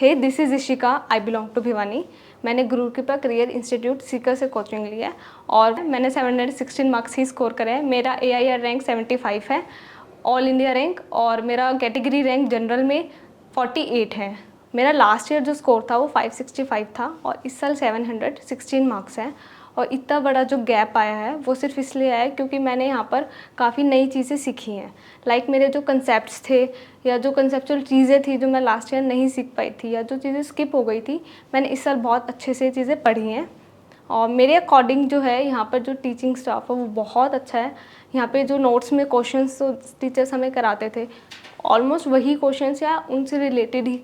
Hey this is Ishika, I belong to Bhiwani. मैंने गुरु कृपा career institute Sikar से कोचिंग लिया है और मैंने 716 मार्क्स ही स्कोर करे हैं। मेरा AIR रैंक 75 है, ऑल इंडिया रैंक, और मेरा कैटेगरी रैंक जनरल में 48 है। मेरा लास्ट ईयर जो स्कोर था वो 565 था और इस साल 716 मार्क्स हैं। और इतना बड़ा जो गैप आया है वो सिर्फ इसलिए आया है क्योंकि मैंने यहाँ पर काफ़ी नई चीज़ें सीखी हैं। लाइक मेरे जो कंसेप्ट्स थे या जो कंसेप्चुअल चीज़ें थी जो मैं लास्ट ईयर नहीं सीख पाई थी या जो चीज़ें स्किप हो गई थी, मैंने इस साल बहुत अच्छे से चीज़ें पढ़ी हैं। और मेरे अकॉर्डिंग जो है यहाँ पर जो टीचिंग स्टाफ है वो बहुत अच्छा है। यहाँ पे जो नोट्स में क्वेश्चंस तो टीचर्स हमें कराते थे, ऑलमोस्ट वही क्वेश्चंस या उनसे रिलेटेड ही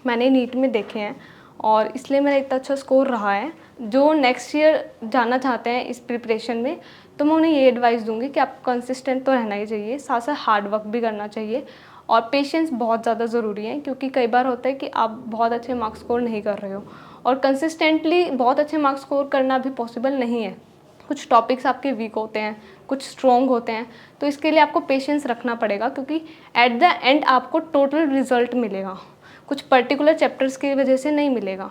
मैंने नीट में देखे हैं और इसलिए मेरा इतना अच्छा स्कोर रहा है। जो नेक्स्ट ईयर जाना चाहते हैं इस प्रिपरेशन में, तो मैं उन्हें ये एडवाइस दूंगी कि आपको कंसिस्टेंट तो रहना ही चाहिए, साथ साथ हार्ड वर्क भी करना चाहिए और पेशेंस बहुत ज़्यादा ज़रूरी है। क्योंकि कई बार होता है कि आप बहुत अच्छे मार्क्स स्कोर नहीं कर रहे हो और कंसिस्टेंटली बहुत अच्छे मार्क्स स्कोर करना भी पॉसिबल नहीं है। कुछ टॉपिक्स आपके वीक होते हैं, कुछ स्ट्रॉन्ग होते हैं, तो इसके लिए आपको पेशेंस रखना पड़ेगा क्योंकि एट द एंड आपको टोटल रिजल्ट मिलेगा, कुछ पर्टिकुलर चैप्टर्स की वजह से नहीं मिलेगा।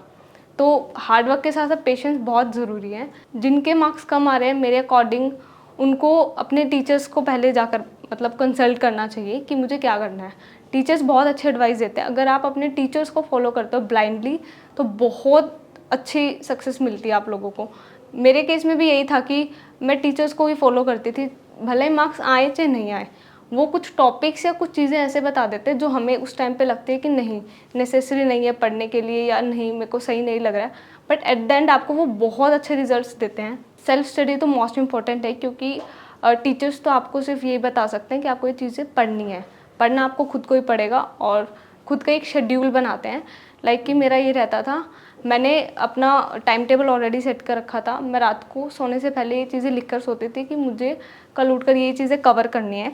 तो हार्ड वर्क के साथ साथ पेशेंस बहुत ज़रूरी है। जिनके मार्क्स कम आ रहे हैं, मेरे अकॉर्डिंग उनको अपने टीचर्स को पहले जाकर मतलब कंसल्ट करना चाहिए कि मुझे क्या करना है। टीचर्स बहुत अच्छे एडवाइस देते हैं। अगर आप अपने टीचर्स को फॉलो करते हो ब्लाइंडली तो बहुत अच्छी सक्सेस मिलती है आप लोगों को। मेरे केस में भी यही था कि मैं टीचर्स को ही फॉलो करती थी, भले ही मार्क्स आए चाहे नहीं आए। वो कुछ टॉपिक्स या कुछ चीज़ें ऐसे बता देते जो हमें उस टाइम पे लगती है कि नहीं नेसेसरी नहीं है पढ़ने के लिए या नहीं मेरे को सही नहीं लग रहा है, बट एट द एंड आपको वो बहुत अच्छे रिजल्ट्स देते हैं। सेल्फ स्टडी तो मोस्ट इम्पॉर्टेंट है क्योंकि टीचर्स तो आपको सिर्फ ये बता सकते हैं कि आपको ये चीज़ें पढ़नी है, पढ़ना आपको खुद को ही पड़ेगा और खुद का एक शेड्यूल बनाते हैं। लाइक कि मेरा ये रहता था, मैंने अपना टाइम टेबल ऑलरेडी सेट कर रखा था। मैं रात को सोने से पहले ये चीज़ें लिख कर सोती थी कि मुझे कल उठकर ये चीज़ें कवर करनी है।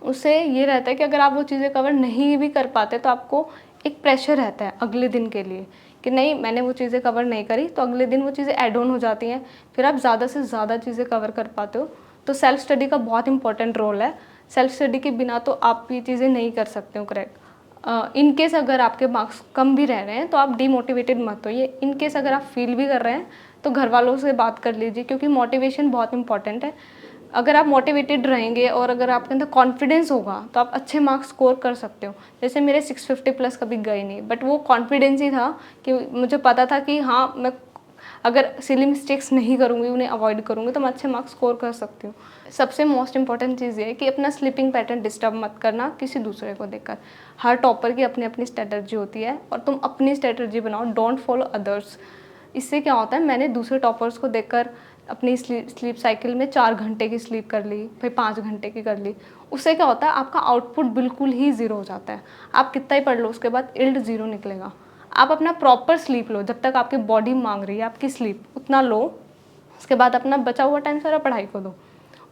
उससे ये रहता है कि अगर आप वो चीज़ें कवर नहीं भी कर पाते तो आपको एक प्रेशर रहता है अगले दिन के लिए कि नहीं मैंने वो चीज़ें कवर नहीं करी, तो अगले दिन वो चीज़ें ऐड ऑन हो जाती हैं, फिर आप ज़्यादा से ज़्यादा चीज़ें कवर कर पाते हो। तो सेल्फ स्टडी का बहुत इंपॉर्टेंट रोल है। सेल्फ स्टडी के बिना तो आप ये चीज़ें नहीं कर सकते हो करेक्ट। इन केस अगर आपके मार्क्स कम भी रह रहे हैं तो आप डीमोटिवेटेड मत होइए। इन केस अगर आप फील भी कर रहे हैं तो घर वालों से बात कर लीजिए क्योंकि मोटिवेशन बहुत इंपॉर्टेंट है। अगर आप मोटिवेटेड रहेंगे और अगर आपके अंदर कॉन्फिडेंस होगा तो आप अच्छे मार्क्स स्कोर कर सकते हो। जैसे मेरे 650 प्लस कभी गए नहीं, बट वो कॉन्फिडेंस ही था कि मुझे पता था कि हाँ मैं अगर सिली मिस्टेक्स नहीं करूँगी, उन्हें अवॉइड करूँगी तो मैं अच्छे मार्क्स स्कोर कर सकती हूँ। सबसे मोस्ट इंपॉर्टेंट चीज़ ये है कि अपना स्लीपिंग पैटर्न डिस्टर्ब मत करना किसी दूसरे को देखकर। हर टॉपर की अपनी अपनी स्ट्रेटर्जी होती है और तुम अपनी स्ट्रेटर्जी बनाओ, डोंट फॉलो अदर्स। इससे क्या होता है, मैंने दूसरे टॉपर्स को देखकर अपनी स्लीप साइकिल में 4 घंटे की स्लीप कर ली, फिर 5 घंटे की कर ली। उससे क्या होता है, आपका आउटपुट बिल्कुल ही ज़ीरो हो जाता है। आप कितना ही पढ़ लो उसके बाद इल्ड ज़ीरो निकलेगा। आप अपना प्रॉपर स्लीप लो, जब तक आपकी बॉडी मांग रही है आपकी स्लीप उतना लो। उसके बाद अपना बचा हुआ टाइम सारा पढ़ाई को दो।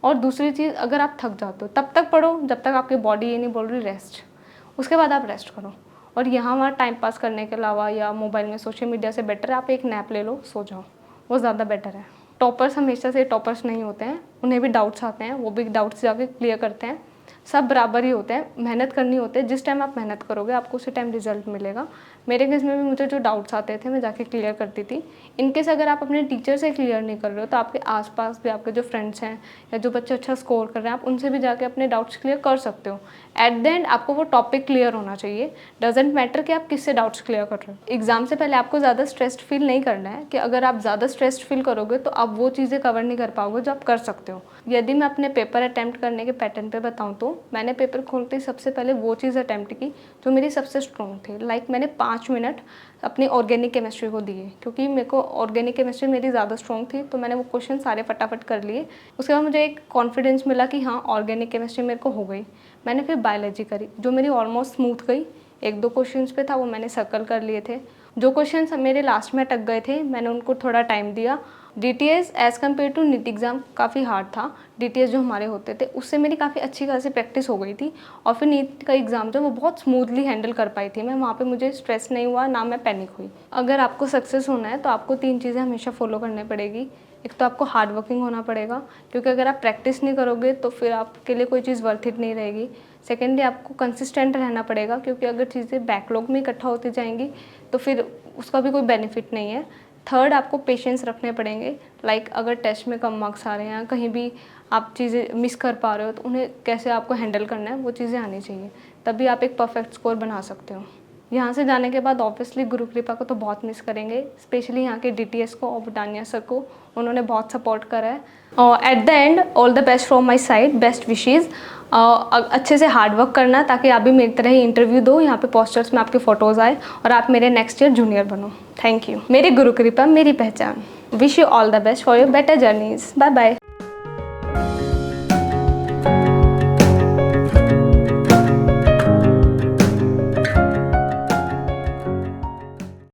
और दूसरी चीज़, अगर आप थक जाते हो तब तक पढ़ो जब तक आपकी बॉडी ये नहीं बोल रही रेस्ट। उसके बाद आप रेस्ट करो। और यहाँ वहाँ टाइम पास करने के अलावा या मोबाइल में सोशल मीडिया से बेटर है आप एक नैप ले लो, सो जाओ, वो ज़्यादा बेटर है। टॉपर्स हमेशा से टॉपर्स नहीं होते हैं, उन्हें भी डाउट्स आते हैं, वो भी डाउट्स जाके क्लियर करते हैं। सब बराबर ही होते हैं, मेहनत करनी होती है। जिस टाइम आप मेहनत करोगे आपको उसी टाइम रिजल्ट मिलेगा। मेरे केस में भी मुझे जो डाउट्स आते थे मैं जाके क्लियर करती थी। इनकेस अगर आप अपने टीचर से क्लियर नहीं कर रहे हो तो आपके आसपास भी आपके जो फ्रेंड्स हैं या जो बच्चे अच्छा स्कोर कर रहे हैं आप उनसे भी जाके अपने डाउट्स क्लियर कर सकते हो। एट द एंड आपको वो टॉपिक क्लियर होना चाहिए। डजेंट मैटर कि आप किससे डाउट्स क्लियर कर रहे हो। एग्जाम से पहले आपको ज़्यादा स्ट्रेस्ड फील नहीं करना है कि अगर आप ज़्यादा स्ट्रेस्ड फील करोगे तो आप वो चीज़ें कवर नहीं कर पाओगे जो आप कर सकते हो। यदि मैं अपने पेपर अटैम्प्ट करने के पैटर्न पे बताऊँ तो मैंने पेपर खोलते ही सबसे पहले वो चीज़ अटैम्प्ट की जो मेरी सबसे स्ट्रॉन्ग थी। लाइक मैंने 5 मिनट अपनी ऑर्गेनिक केमिस्ट्री को दिए क्योंकि मेरे को ऑर्गेनिक केमिस्ट्री मेरी ज़्यादा स्ट्रॉन्ग थी, तो मैंने वो क्वेश्चन सारे फटाफट कर लिए। उसके बाद मुझे एक कॉन्फिडेंस मिला कि हाँ ऑर्गेनिक केमिस्ट्री मेरे को हो गई। मैंने फिर बायोलॉजी करी जो मेरी ऑलमोस्ट स्मूथ गई। 1-2 क्वेश्चंस पे था वो मैंने सर्कल कर लिए थे। जो क्वेश्चंस मेरे लास्ट में अटक गए थे मैंने उनको थोड़ा टाइम दिया। DTS as compare to NEET exam काफ़ी हार्ड था। DTS जो हमारे होते थे उससे मेरी काफ़ी अच्छी खासी प्रैक्टिस हो गई थी और फिर नीट का एग्ज़ाम जो वो बहुत स्मूथली हैंडल कर पाई थी मैं। वहाँ पे मुझे स्ट्रेस नहीं हुआ, ना मैं पैनिक हुई। अगर आपको सक्सेस होना है तो आपको 3 चीज़ें हमेशा फॉलो करनी पड़ेगी। एक तो आपको हार्ड वर्किंग होना पड़ेगा क्योंकि अगर आप प्रैक्टिस नहीं करोगे तो फिर आपके लिए कोई चीज़ वर्थ इट नहीं रहेगी। सेकेंडली आपको कंसिस्टेंट रहना पड़ेगा, क्योंकि अगर चीज़ें बैकलॉग में इकट्ठा होती जाएंगी तो फिर उसका भी कोई बेनिफिट नहीं है। थर्ड, आपको पेशेंस रखने पड़ेंगे। लाइक अगर टेस्ट में कम मार्क्स आ रहे हैं, कहीं भी आप चीज़ें मिस कर पा रहे हो, तो उन्हें कैसे आपको हैंडल करना है वो चीज़ें आनी चाहिए, तभी आप एक परफेक्ट स्कोर बना सकते हो। यहाँ से जाने के बाद ऑब्वियसली गुरु कृपा को तो बहुत मिस करेंगे, स्पेशली यहाँ के DTS को और बुटानिया सर को, उन्होंने बहुत सपोर्ट करा है। और at the end all the best from my side, best wishes. अच्छे से हार्ड वर्क करना ताकि आप भी मेरी तरह ही इंटरव्यू दो, यहाँ पे पोस्टर्स में आपके फ़ोटोज़ आए और आप मेरे नेक्स्ट ईयर जूनियर बनो। Thank you. मेरी गुरु कृपा मेरी पहचान। Wish you all the best for your better journeys. Bye bye.